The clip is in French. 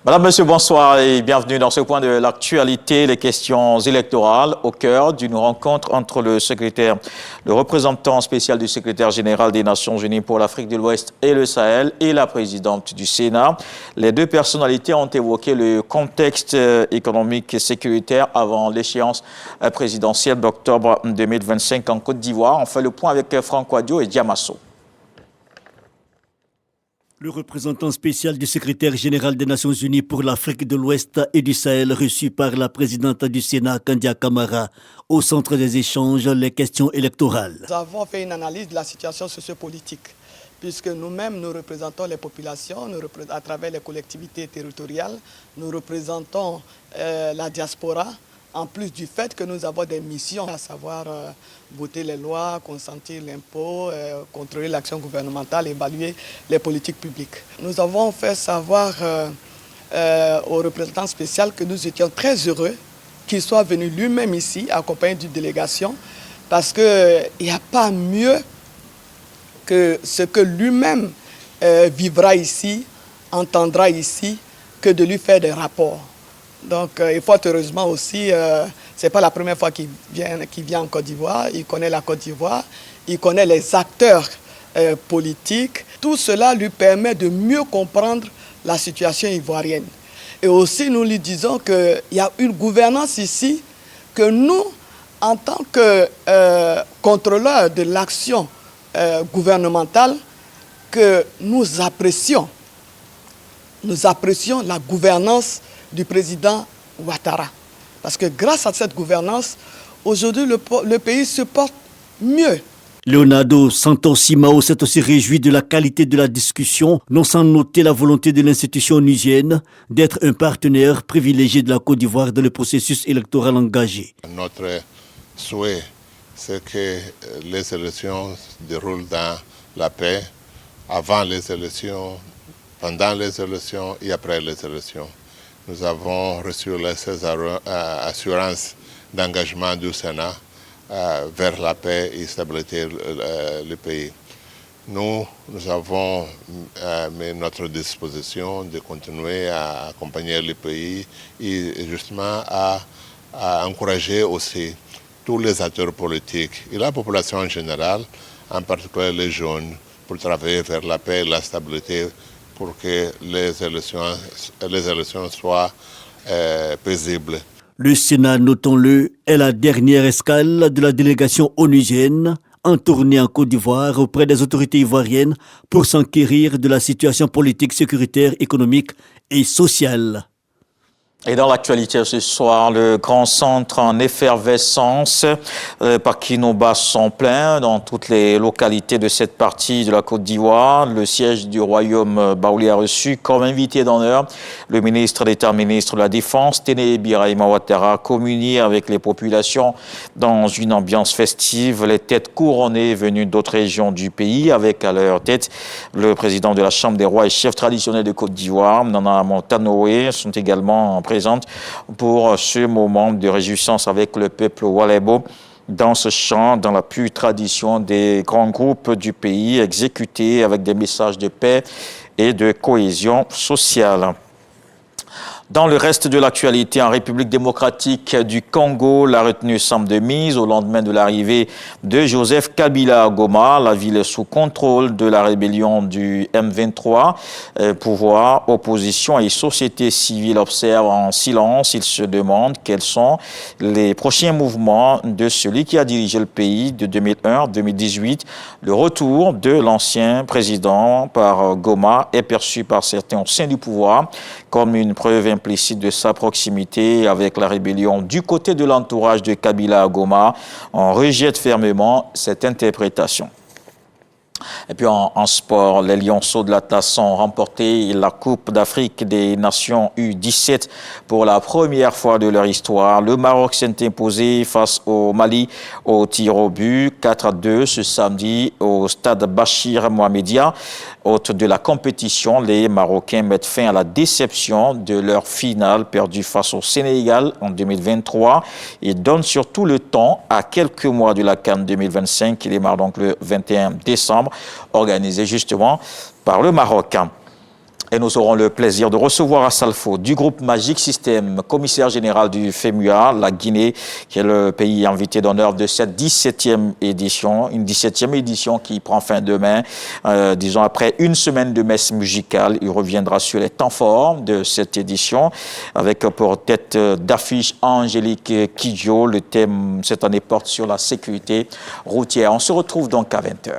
Madame, Monsieur, bonsoir et bienvenue dans ce point de l'actualité, les questions électorales au cœur d'une rencontre entre le représentant spécial du secrétaire général des Nations Unies pour l'Afrique de l'Ouest et le Sahel et la présidente du Sénat. Les deux personnalités ont évoqué le contexte économique et sécuritaire avant l'échéance présidentielle d'octobre 2025 en Côte d'Ivoire. On fait le point avec Franck Wadio et Diamasso. Le représentant spécial du secrétaire général des Nations Unies pour l'Afrique de l'Ouest et du Sahel, reçu par la présidente du Sénat, Kandia Camara, au centre des échanges, les questions électorales. Nous avons fait une analyse de la situation sociopolitique, puisque nous-mêmes, nous représentons les populations, à travers les collectivités territoriales, nous représentons la diaspora, en plus du fait que nous avons des missions, à savoir voter les lois, consentir l'impôt, contrôler l'action gouvernementale, évaluer les politiques publiques. Nous avons fait savoir au représentant spécial que nous étions très heureux qu'il soit venu lui-même ici, accompagné d'une délégation, parce qu'il n'y a pas mieux que ce que lui-même vivra ici, entendra ici, que de lui faire des rapports. Donc, et fort heureusement aussi, ce n'est pas la première fois qu'il vient en Côte d'Ivoire. Il connaît la Côte d'Ivoire, il connaît les acteurs politiques. Tout cela lui permet de mieux comprendre la situation ivoirienne. Et aussi, nous lui disons qu'il y a une gouvernance ici que nous, en tant que contrôleurs de l'action gouvernementale, que nous apprécions. Nous apprécions la gouvernance du président Ouattara. Parce que grâce à cette gouvernance, aujourd'hui, le pays se porte mieux. Leonardo Santos Simao s'est aussi réjoui de la qualité de la discussion, non sans noter la volonté de l'institution onusienne d'être un partenaire privilégié de la Côte d'Ivoire dans le processus électoral engagé. Notre souhait, c'est que les élections se déroulent dans la paix, avant les élections, pendant les élections et après les élections. Nous avons reçu ces assurances d'engagement du Sénat vers la paix et la stabilité du pays. Nous avons mis notre disposition de continuer à accompagner le pays et justement à encourager aussi tous les acteurs politiques et la population en général, en particulier les jeunes, pour travailler vers la paix et la stabilité pour que les élections soient paisibles. Le Sénat, notons-le, est la dernière escale de la délégation onusienne en tournée en Côte d'Ivoire auprès des autorités ivoiriennes pour s'enquérir de la situation politique, sécuritaire, économique et sociale. Et dans l'actualité ce soir, le grand centre en effervescence, Pakinoba sont pleins dans toutes les localités de cette partie de la Côte d'Ivoire. Le siège du royaume Baoulé a reçu comme invité d'honneur le ministre d'État, ministre de la Défense, Téné Birahima Ouattara, communié avec les populations dans une ambiance festive. Les têtes couronnées venues d'autres régions du pays, avec à leur tête le président de la Chambre des rois et chef traditionnel de Côte d'Ivoire, Nana Montanoé, sont également présente pour ce moment de réjouissance avec le peuple Walebo dans ce chant, dans la pure tradition des grands groupes du pays, exécutés avec des messages de paix et de cohésion sociale. Dans le reste de l'actualité, en République démocratique du Congo, la retenue semble de mise au lendemain de l'arrivée de Joseph Kabila à Goma. La ville est sous contrôle de la rébellion du M23. Pouvoir, opposition et société civile observent en silence. Ils se demandent quels sont les prochains mouvements de celui qui a dirigé le pays de 2001 à 2018. Le retour de l'ancien président par Goma est perçu par certains au sein du pouvoir comme une preuve implicite de sa proximité avec la rébellion. Du côté de l'entourage de Kabila à Goma, on rejette fermement cette interprétation. Et puis en sport, les Lionceaux de l'Atlas ont remporté la Coupe d'Afrique des Nations U17 pour la première fois de leur histoire. Le Maroc s'est imposé face au Mali au tir au but 4-2 ce samedi au stade Bachir Mohamedia. Hôte de la compétition, les Marocains mettent fin à la déception de leur finale perdue face au Sénégal en 2023 et donnent surtout le temps à quelques mois de la CAN 2025 qui démarre donc le 21 décembre, organisée justement par le Maroc. Et nous aurons le plaisir de recevoir à Salfo du groupe Magic System, commissaire général du FEMUA, la Guinée, qui est le pays invité d'honneur de cette 17e édition. Une 17e édition qui prend fin demain. Disons, après une semaine de messe musicale, il reviendra sur les temps forts de cette édition, avec pour tête d'affiche Angélique Kidjo. Le thème cette année porte sur la sécurité routière. On se retrouve donc à 20h.